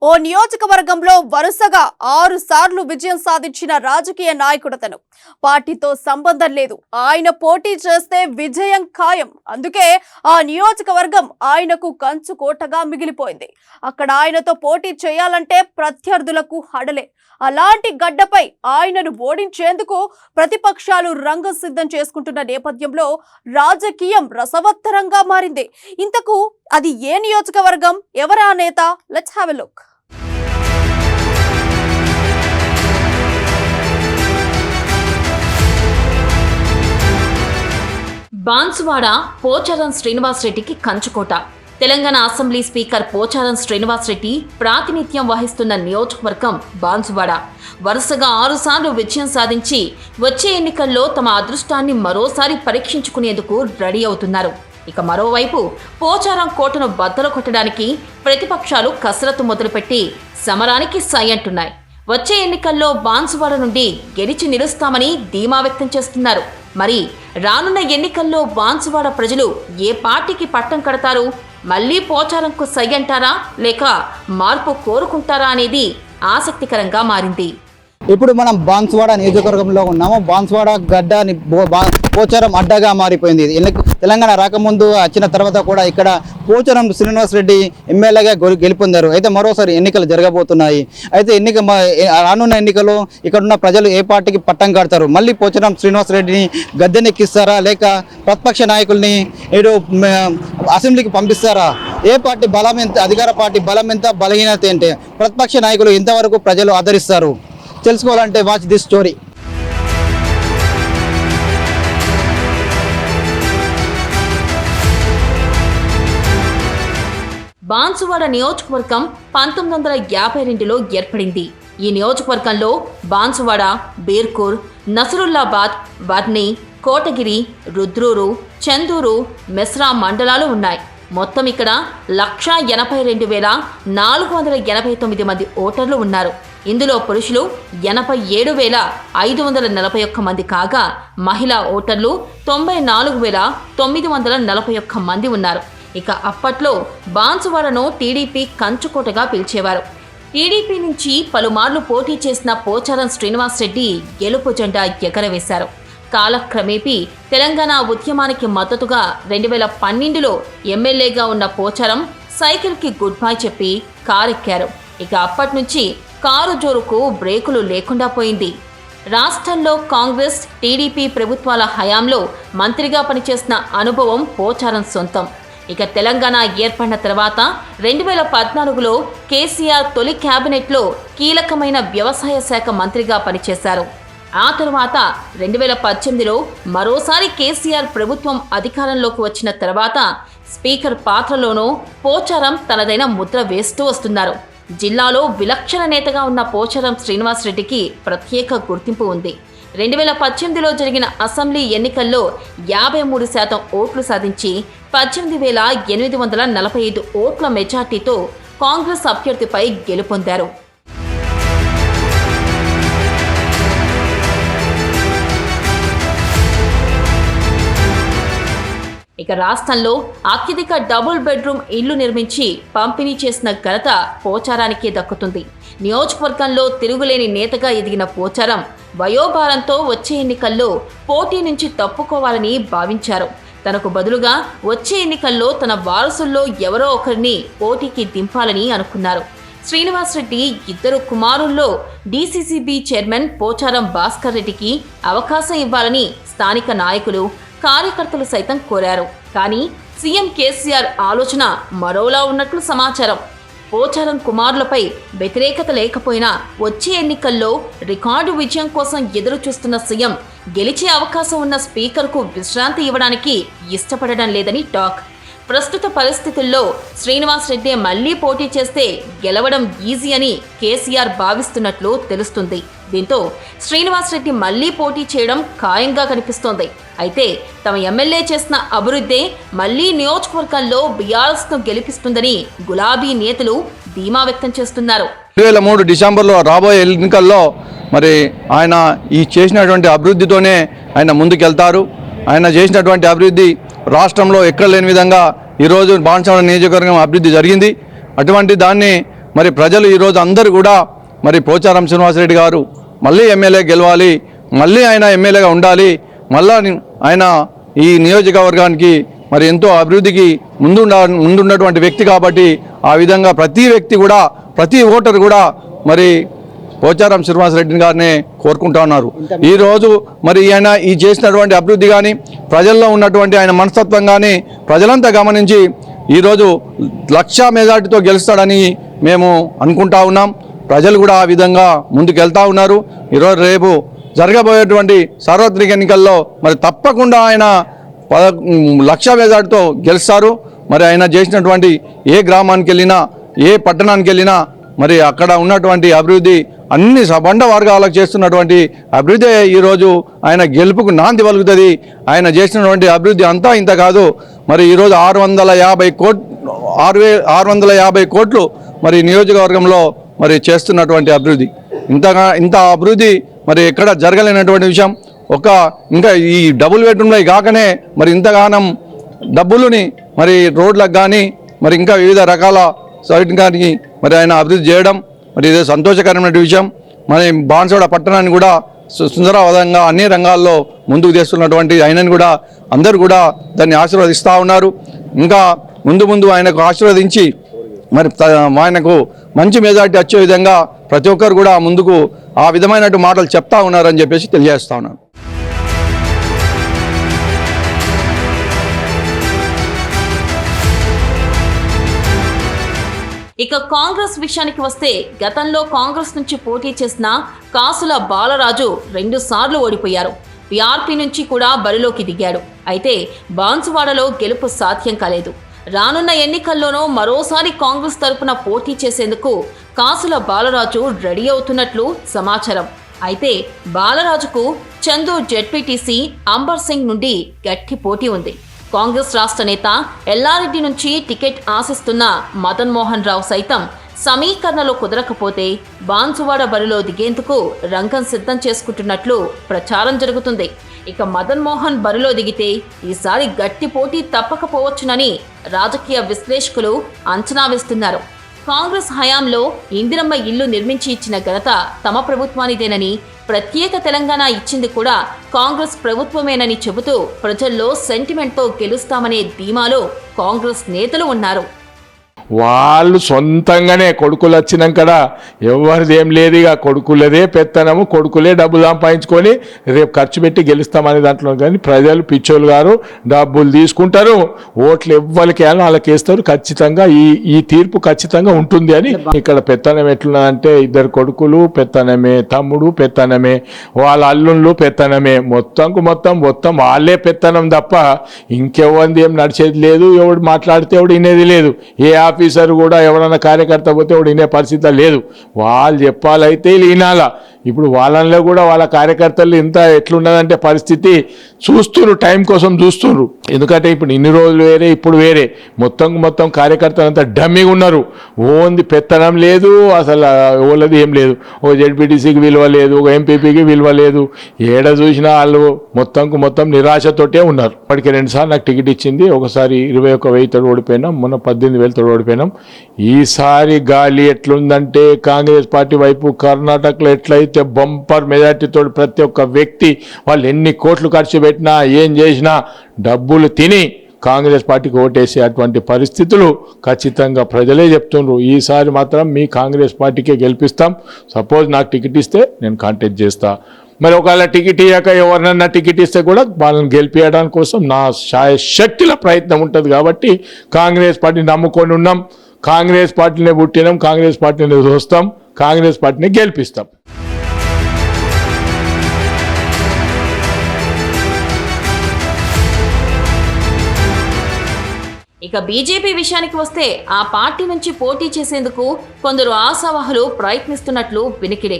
ఓ నియోజకవర్గంలో వరుసగా 6 సార్లు విజయం సాధించిన రాజకీయ నాయకుడతను. పార్టీతో సంబంధం లేదు, ఆయన పోటీ చేస్తే విజయం ఖాయం. అందుకే ఆ నియోజకవర్గం ఆయనకు కంచుకోటగా మిగిలిపోయింది. అక్కడ ఆయనతో పోటీ చేయాలంటే ప్రత్యర్థులకు హడలే. అలాంటి గడ్డపై ఆయనను ఓడించేందుకు ప్రతిపక్షాలు రంగం సిద్ధం చేసుకుంటున్న నేపథ్యంలో రాజకీయం రసవత్తరంగా మారింది. ఇంతకు అది ఏ నియోజకవర్గం, ఎవరా నేత? Let's have a look. Banswada Pocharam Srinivas రెడ్డికి కంచుకోట. తెలంగాణ అసెంబ్లీ స్పీకర్ పోచారం శ్రీనివాస్ రెడ్డి ప్రాతినిధ్యం వహిస్తున్న నియోజకవర్గం బాన్సువాడ. వరుసగా 6 సార్లు విజయం సాధించి వచ్చే ఎన్నికల్లో తమ అదృష్టాన్ని మరోసారి పరీక్షించుకునేందుకు రెడీ అవుతున్నారు. ఇక మరోవైపు పోచారం కోటను బద్దలు కొట్టడానికి ప్రతిపక్షాలు కసరత్తు మొదలుపెట్టి సమరానికి సై అంటున్నాయి. వచ్చే ఎన్నికల్లో బాన్సువాడ నుండి గెలిచి నిలుస్తామని ధీమా వ్యక్తం చేస్తున్నారు. మరి రానున్న ఎన్నికల్లో బాన్సువాడ ప్రజలు ఏ పార్టీకి పట్టం కడతారు? మళ్లీ పోచారంకు సై అంటారా, లేక మార్పు కోరుకుంటారా అనేది ఆసక్తికరంగా మారింది. ఇప్పుడు మనం బాన్సువాడ నియోజకవర్గంలో ఉన్నాము. బాన్సువాడ గడ్డ పోచారం అడ్డగా మారిపోయింది. తెలంగాణ రాకముందు వచ్చిన తర్వాత కూడా ఇక్కడ పోచారం శ్రీనివాస్ రెడ్డి ఎమ్మెల్యేగా గెలుపొందారు. అయితే మరోసారి ఎన్నికలు జరగబోతున్నాయి. అయితే రానున్న ఎన్నికల్లో ఇక్కడున్న ప్రజలు ఏ పార్టీకి పట్టం కడతారు? మళ్ళీ పోచారం శ్రీనివాస్ రెడ్డిని గద్దెనెక్కిస్తారా, లేక ప్రతిపక్ష నాయకుల్ని అసెంబ్లీకి పంపిస్తారా? ఏ పార్టీ బలం ఎంత, అధికార పార్టీ బలం ఎంత, బలహీనత ఏంటి, ప్రతిపక్ష నాయకులు ఇంతవరకు ప్రజలు ఆదరిస్తారు? తెలుసుకోవాలంటే వాచ్ దిస్ స్టోరీ. బాన్సువాడ నియోజకవర్గం 1952లో ఏర్పడింది. ఈ నియోజకవర్గంలో బాన్సువాడ, బీర్కూర్, నసరుల్లాబాద్, బర్ని, కోటగిరి, రుద్రూరు, చందూరు, మెస్రా మండలాలు ఉన్నాయి. మొత్తం ఇక్కడ 182,489 మంది ఓటర్లు ఉన్నారు. ఇందులో పురుషులు 87,541 మంది కాగా మహిళా ఓటర్లు 94,941 మంది ఉన్నారు. ఇక అప్పట్లో బాన్సువాడను టీడీపీ కంచుకోటగా పిలిచేవారు. టీడీపీ నుంచి పలుమార్లు పోటీ చేసిన పోచారం శ్రీనివాస్ రెడ్డి గెలుపు జెండా ఎగరవేశారు. కాలక్రమేపీ తెలంగాణ ఉద్యమానికి మద్దతుగా 2012లో ఎమ్మెల్యేగా ఉన్న పోచారం సైకిల్కి గుడ్ బై చెప్పి కారెక్కారు. ఇక అప్పటి నుంచి కారు జోరుకు బ్రేకులు లేకుండా పోయింది. రాష్ట్రంలో కాంగ్రెస్, టీడీపీ ప్రభుత్వాల హయాంలో మంత్రిగా పనిచేసిన అనుభవం పోచారం సొంతం. ఇక తెలంగాణ ఏర్పడిన తర్వాత 2014లో కేసీఆర్ తొలి క్యాబినెట్లో కీలకమైన వ్యవసాయ శాఖ మంత్రిగా పనిచేశారు. ఆ తరువాత 2018లో మరోసారి కేసీఆర్ ప్రభుత్వం అధికారంలోకి వచ్చిన తర్వాత స్పీకర్ పాత్రలోనూ పోచారం తనదైన ముద్ర వేస్తూ వస్తున్నారు. జిల్లాలో విలక్షణ నేతగా ఉన్న పోచారం శ్రీనివాస్ రెడ్డికి ప్రత్యేక గుర్తింపు ఉంది. 2018లో జరిగిన అసెంబ్లీ ఎన్నికల్లో 53% ఓట్లు సాధించి 18,845 ఓట్ల మెజార్టీతో కాంగ్రెస్ అభ్యర్థిపై గెలుపొందారు. ఇక రాష్ట్రంలో అత్యధిక డబుల్ బెడ్రూమ్ ఇళ్లు నిర్మించి పంపిణీ చేసిన ఘనత పోచారానికే దక్కుతుంది. నియోజకవర్గంలో తిరుగులేని నేతగా ఎదిగిన పోచారం వయోభారంతో వచ్చే ఎన్నికల్లో పోటీ నుంచి తప్పుకోవాలని భావించారు. తనకు బదులుగా వచ్చే ఎన్నికల్లో తన వారసుల్లో ఎవరో ఒకరిని పోటీకి దింపాలని అనుకున్నారు. శ్రీనివాస్ రెడ్డి 2 కుమారుల్లో డీసీసీబీ చైర్మన్ పోచారం భాస్కర్ రెడ్డికి అవకాశం ఇవ్వాలని స్థానిక నాయకులు, కార్యకర్తలు సైతం కోరారు. కానీ సీఎం కేసీఆర్ ఆలోచన మరోలా ఉన్నట్లు సమాచారం. పోచారం కుమారులపై వ్యతిరేకత లేకపోయినా వచ్చే ఎన్నికల్లో రికార్డు విజయం కోసం ఎదురు చూస్తున్న సీఎం గెలిచే అవకాశం ఉన్న స్పీకర్కు విశ్రాంతి ఇవ్వడానికి ఇష్టపడడం లేదని టాక్. ప్రస్తుత పరిస్థితుల్లో శ్రీనివాస్ రెడ్డి మళ్లీ పోటీ చేస్తే గెలవడం ఈజీ అని కేసీఆర్ భావిస్తున్నట్లు తెలుస్తుంది. దీంతో శ్రీనివాస్ రెడ్డి మళ్లీ పోటీ చేయడం ఖాయంగా కనిపిస్తోంది. అయితే తమ ఎమ్మెల్యే చేసిన అభివృద్ధి మళ్లీ నియోజకవర్గంలో బీఆర్ఎస్ను గెలిపిస్తుందని గులాబీ నేతలు ధీమా వ్యక్తం చేస్తున్నారు. 2003 డిసెంబర్లో రాబోయే ఎన్నికల్లో మరి ఆయన ఈ చేసినటువంటి అభివృద్ధితోనే ఆయన ముందుకెళ్తారు. ఆయన చేసినటువంటి అభివృద్ధి రాష్ట్రంలో ఎక్కడ లేని విధంగా ఈరోజు బాన్సువాడ నియోజకవర్గం అభివృద్ధి జరిగింది. అటువంటి దాన్ని మరి ప్రజలు ఈరోజు అందరూ కూడా మరి పోచారం శ్రీనివాసరెడ్డి గారు మళ్ళీ ఎమ్మెల్యే గెలవాలి, మళ్ళీ ఆయన ఎమ్మెల్యేగా ఉండాలి, మళ్ళా ఆయన ఈ నియోజకవర్గానికి మరి ఎంతో అభివృద్ధికి ముందున్నటువంటి వ్యక్తి కాబట్టి ఆ విధంగా ప్రతి వ్యక్తి కూడా ప్రతి ఓటరు కూడా మరి పోచారం శ్రీనివాసరెడ్డి గారినే కోరుకుంటా ఉన్నారు. ఈరోజు మరి ఆయన ఈ చేసినటువంటి అభివృద్ధి కానీ ప్రజల్లో ఉన్నటువంటి ఆయన మనస్తత్వం కానీ ప్రజలంతా గమనించి ఈరోజు 1,00,000 మెజార్టీతో గెలుస్తాడని మేము అనుకుంటా ఉన్నాం. ప్రజలు కూడా ఆ విధంగా ముందుకెళ్తా ఉన్నారు. ఈరోజు రేపు జరగబోయేటువంటి సార్వత్రిక ఎన్నికల్లో మరి తప్పకుండా ఆయన 1,00,000 మెజార్టీతో గెలుస్తారు. మరి ఆయన చేసినటువంటి ఏ గ్రామానికి వెళ్ళినా ఏ పట్టణానికి వెళ్ళినా మరి అక్కడ ఉన్నటువంటి అభివృద్ధి అన్ని సబండ వర్గాలకు చేస్తున్నటువంటి అభివృద్ధి ఈరోజు ఆయన గెలుపుకు నాంది పలుకుతుంది. ఆయన చేసినటువంటి అభివృద్ధి అంతా ఇంత కాదు. మరి ఈరోజు 650 కోట్లు మరి నియోజకవర్గంలో మరి చేస్తున్నటువంటి అభివృద్ధి ఇంత అభివృద్ధి మరి ఎక్కడ జరగలేనటువంటి విషయం. ఇంకా ఈ డబుల్ బెడ్రూమ్లో కాకనే మరి ఇంతగానం డబ్బులుని మరి రోడ్లకు కానీ మరి ఇంకా వివిధ రకాల సైట్ కానీ మరి ఆయన అభివృద్ధి చేయడం మరి ఇదే సంతోషకరమైన విషయం. మరి బాన్సువాడ పట్టణాన్ని కూడా సుందరవంతంగా అన్ని రంగాల్లో ముందుకు తెస్తున్నటువంటి ఆయనను కూడా అందరూ కూడా దాన్ని ఆశీర్వదిస్తూ ఉన్నారు. ఇంకా ముందు ఆయనకు ఆశీర్వదించి మరి ఆయనకు మంచి మెజార్టీ వచ్చే విధంగా ప్రతి ఒక్కరు కూడా ముందుకు ఆ విధమైనటువంటి మాటలు చెప్తా ఉన్నారని చెప్పేసి తెలియజేస్తా ఉన్నాను. ఇక కాంగ్రెస్ విషయానికి వస్తే గతంలో కాంగ్రెస్ నుంచి పోటీ చేసిన కాసుల బాలరాజు 2 సార్లు ఓడిపోయారు. పీఆర్పీ నుంచి కూడా బరిలోకి దిగాడు. అయితే బాన్సువాడలో గెలుపు సాధ్యం కాలేదు. రానున్న ఎన్నికల్లోనూ మరోసారి కాంగ్రెస్ తరపున పోటీ చేసేందుకు కాసుల బాలరాజు రెడీ అవుతున్నట్లు సమాచారం. అయితే బాలరాజుకు చందు జెడ్పీటీసీ అంబర్ సింగ్ నుండి గట్టి పోటీ ఉంది. కాంగ్రెస్ రాష్ట్ర నేత ఎల్లారెడ్డి నుంచి టికెట్ ఆశిస్తున్న మదన్ మోహన్ రావు సైతం సమీకరణలో కుదరకపోతే బాన్సువాడ బరిలో దిగేందుకు రంగం సిద్ధం చేసుకుంటున్నట్లు ప్రచారం జరుగుతుంది. ఇక మదన్ మోహన్ బరిలో దిగితే ఈసారి గట్టి పోటీ తప్పకపోవచ్చునని రాజకీయ విశ్లేషకులు అంచనా వేస్తున్నారు. కాంగ్రెస్ హయాంలో ఇందిరమ్మ ఇల్లు నిర్మించి ఇచ్చిన ఘనత తమ ప్రభుత్వానిదేనని, ప్రత్యేక తెలంగాణ ఇచ్చింది కూడా కాంగ్రెస్ ప్రభుత్వమేనని చెబుతూ ప్రజల్లో సెంటిమెంట్తో గెలుస్తామనే ధీమాలో కాంగ్రెస్ నేతలు ఉన్నారు. వాళ్ళు సొంతంగానే కొడుకులు వచ్చినాక ఎవరిది ఏం లేదు, ఇక కొడుకులదే పెత్తనము, కొడుకులే డబ్బులు సంపాదించుకొని రేపు ఖర్చు పెట్టి గెలుస్తామనే దాంట్లో. కానీ ప్రజలు పిచ్చోళ్ళు గారు డబ్బులు తీసుకుంటారు, ఓట్లు ఎవ్వరికి వాళ్ళకి వేస్తారు. ఖచ్చితంగా ఈ తీర్పు ఖచ్చితంగా ఉంటుంది అని. ఇక్కడ పెత్తనం ఎట్లున్నదంటే 2 కొడుకులు పెత్తనమే, తమ్ముడు పెత్తనమే, వాళ్ళ అల్లుళ్ళు పెత్తనమే, మొత్తం వాళ్ళే పెత్తనం తప్ప ఇంకెవరిది ఏం నడిచేది లేదు. ఎవడు మాట్లాడితే ఎవడు వినేది లేదు. ఏ ఆఫీసర్ కూడా ఎవరైనా కార్యకర్త పోతే వాడు వినే పరిస్థితి లేదు. వాళ్ళు చెప్పాలైతే వీళ్ళు వినాలా. ఇప్పుడు వాళ్ళలో కూడా వాళ్ళ కార్యకర్తలు ఇంత ఎట్లున్నదంటే పరిస్థితి చూస్తున్నారు, టైం కోసం చూస్తున్నారు. ఎందుకంటే ఇప్పుడు ఇన్ని రోజులు వేరే, ఇప్పుడు వేరే. మొత్తం కార్యకర్తలు అంతా డమ్మిగా ఉన్నారు. ఓన్ది పెత్తనం లేదు, అసలు ఓళ్ళది ఏం లేదు. ఓ జెడ్పీటీసీకి విలువ లేదు, ఒక ఎంపీపీకి విలువ లేదు. ఏడ చూసినా వాళ్ళు మొత్తం నిరాశతోటే ఉన్నారు. ఇప్పటికే 2 సార్లు నాకు టికెట్ ఇచ్చింది. ఒకసారి 21,000 ఓడిపోయినాం, మొన్న 18,000 ఓడిపోయినాం. ఈసారి గాలి ఎట్లుందంటే కాంగ్రెస్ పార్టీ వైపు కర్ణాటకలో ఎట్లయితే బంపర్ మెజార్టీతో ప్రతి ఒక్క వ్యక్తి వాళ్ళు ఎన్ని కోట్లు ఖర్చు పెట్టినా ఏం చేసినా డబ్బులు తిని కాంగ్రెస్ పార్టీకి ఓటేసే అటువంటి పరిస్థితులు ఖచ్చితంగా ప్రజలే చెప్తున్నారు. ఈసారి మాత్రం మీ కాంగ్రెస్ పార్టీకే గెలిపిస్తాం. సపోజ్ నాకు టికెట్ ఇస్తే నేను కాంటాక్ట్ చేస్తా. మరి ఒకవేళ టికెట్ ఇవ్వక ఎవరినన్నా టికెట్ ఇస్తే కూడా వాళ్ళని గెలిపించడానికి కోసం నా శక్తుల ప్రయత్నం ఉంటుంది. కాబట్టి కాంగ్రెస్ పార్టీని నమ్ముకొని ఉన్నాం, కాంగ్రెస్ పార్టీనే పుట్టినాం, కాంగ్రెస్ పార్టీని చూస్తాం, కాంగ్రెస్ పార్టీని గెలిపిస్తాం. ఇక బీజేపీ విషయానికి వస్తే ఆ పార్టీ నుంచి పోటీ చేసేందుకు కొందరు ఆశావహులు ప్రయత్నిస్తున్నట్లు వినికిడే.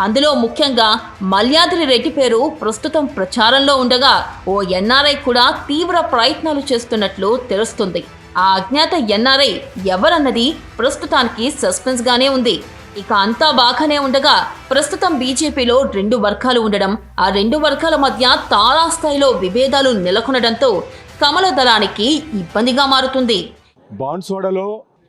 అందులో ముఖ్యంగా మల్యాద్రి రెడ్డి పేరు ప్రస్తుతం ప్రచారంలో ఉండగా ఓ ఎన్ఆర్ఐ కూడా తీవ్ర ప్రయత్నాలు చేస్తున్నట్లు తెలుస్తుంది. ఆ అజ్ఞాత ఎన్ఆర్ఐ ఎవరన్నది ప్రస్తుతానికి సస్పెన్స్ గానే ఉంది. ఇక అంతా బాగానే ఉండగా ప్రస్తుతం బీజేపీలో 2 వర్గాలు ఉండడం, ఆ 2 వర్గాల మధ్య తారాస్థాయిలో విభేదాలు నెలకొనడంతో కమల దళానికి ఇబ్బందిగా మారుతుంది. బాన్సువాడలో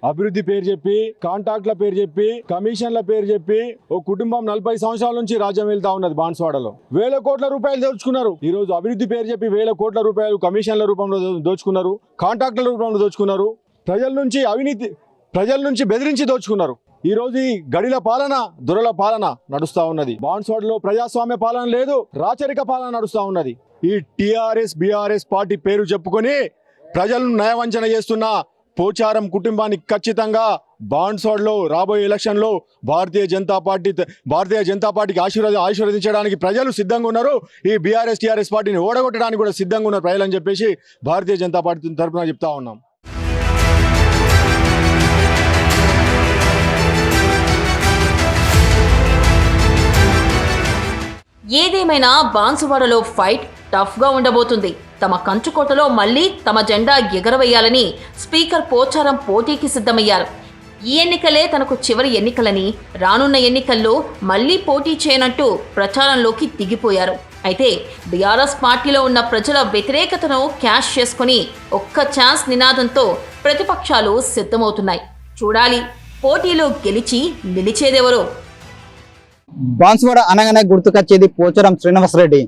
అభివృద్ధి పేరు చెప్పి, కాంట్రాక్ట్ల పేరు చెప్పి, కమిషన్ల పేరు చెప్పి ఓ కుటుంబం 40 సంవత్సరాల నుంచి రాజ్యం వెళ్తా ఉన్నది బాన్స్వాడలో. వేల కోట్ల రూపాయలు దోచుకున్నారు. ఈ రోజు అభివృద్ధి పేరు చెప్పి వేల కోట్ల రూపాయలు కమిషన్ల రూపంలో దోచుకున్నారు, కాంట్రాక్ట్ల రూపంలో దోచుకున్నారు, ప్రజల నుంచి బెదిరించి దోచుకున్నారు. ఈ రోజు ఈ గడిల పాలన, దొరల పాలన నడుస్తా ఉన్నది. బాన్స్వాడలో ప్రజాస్వామ్య పాలన లేదు, రాచరిక పాలన నడుస్తా ఉన్నది. ఈ టిఆర్ఎస్ బిఆర్ఎస్ పార్టీ పేరు చెప్పుకొని ప్రజలను నయవంచన చేస్తున్న పోచారం కుటుంబానికి ఖచ్చితంగా బాన్స్వాడలో రాబోయే ఎలక్షన్లో భారతీయ జనతా పార్టీకి ఆశీర్వదించడానికి ప్రజలు సిద్ధంగా ఉన్నారు. ఈ బీఆర్ఎస్ టీఆర్ఎస్ పార్టీని ఓడగొట్టడానికి కూడా సిద్ధంగా ఉన్నారు ప్రజలు అని చెప్పేసి భారతీయ జనతా పార్టీ తరఫున చెప్తా ఉన్నాం. ఏదేమైనా బాన్సువాడలో ఫైట్ టఫ్గా ఉండబోతుంది. తమ కంచుకోటలో మళ్లీ తమ జెండా ఎగరవేయాలని స్పీకర్ పోచారం పోటీకి సిద్ధమయ్యారు. ఈ ఎన్నికలే తనకు చివరి ఎన్నికలని, రానున్న ఎన్నికల్లో మళ్లీ పోటీ చేయనంటూ ప్రచారంలోకి దిగిపోయారు. అయితే బీఆర్ఎస్ పార్టీలో ఉన్న ప్రజల వ్యతిరేకతను క్యాష్ చేసుకుని ఒక్క ఛాన్స్ నినాదంతో ప్రతిపక్షాలు సిద్ధమవుతున్నాయి. చూడాలి పోటీలో గెలిచి నిలిచేదెవరో. బాన్స్వాడ అనగానే గుర్తుకొచ్చేది పోచారం శ్రీనివాసరెడ్డి.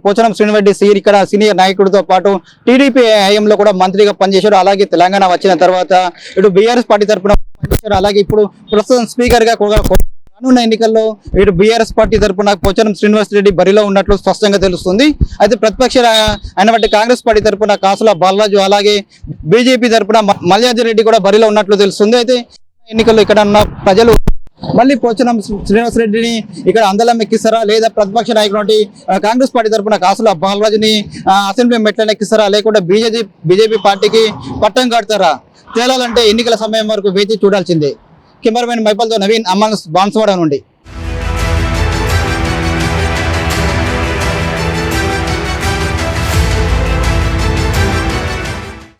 పోచారం శ్రీనివాసరెడ్డి ఇక్కడ సీనియర్ నాయకుడితో పాటు టీడీపీ హయాంలో కూడా మంత్రిగా పనిచేశారు. అలాగే తెలంగాణ వచ్చిన తర్వాత ఇటు బీఆర్ఎస్ పార్టీ తరఫున పనిచేశారు. అలాగే ఇప్పుడు ప్రస్తుతం స్పీకర్ గా రానున్న ఎన్నికల్లో ఇటు బీఆర్ఎస్ పార్టీ తరఫున పోచారం శ్రీనివాసరెడ్డి బరిలో ఉన్నట్లు స్పష్టంగా తెలుస్తుంది. అయితే ప్రతిపక్ష అయినటువంటి కాంగ్రెస్ పార్టీ తరఫున కాసుల బాలరాజు, అలాగే బీజేపీ తరఫున మల్యాద్రి రెడ్డి కూడా బరిలో ఉన్నట్లు తెలుస్తుంది. అయితే ఎన్నికల్లో ఇక్కడ ఉన్న ప్రజలు మళ్ళీ పోచారం శ్రీనివాసరెడ్డిని ఇక్కడ అందలం ఎక్కిస్తారా, లేదా ప్రతిపక్ష నాయకుడు కాంగ్రెస్ పార్టీ తరఫున కాసుల బాలరాజుని అసెంబ్లీ మెట్లను ఎక్కిస్తారా, లేకుంటే బీజేపీ పార్టీకి పట్టం కడతారా తేలాలంటే ఎన్నికల సమయం వరకు వేచి చూడాల్సిందే. కెమెరామెన్ మైపల్తో నవీన్, అమ్మాన్, బాన్స్వాడ నుండి.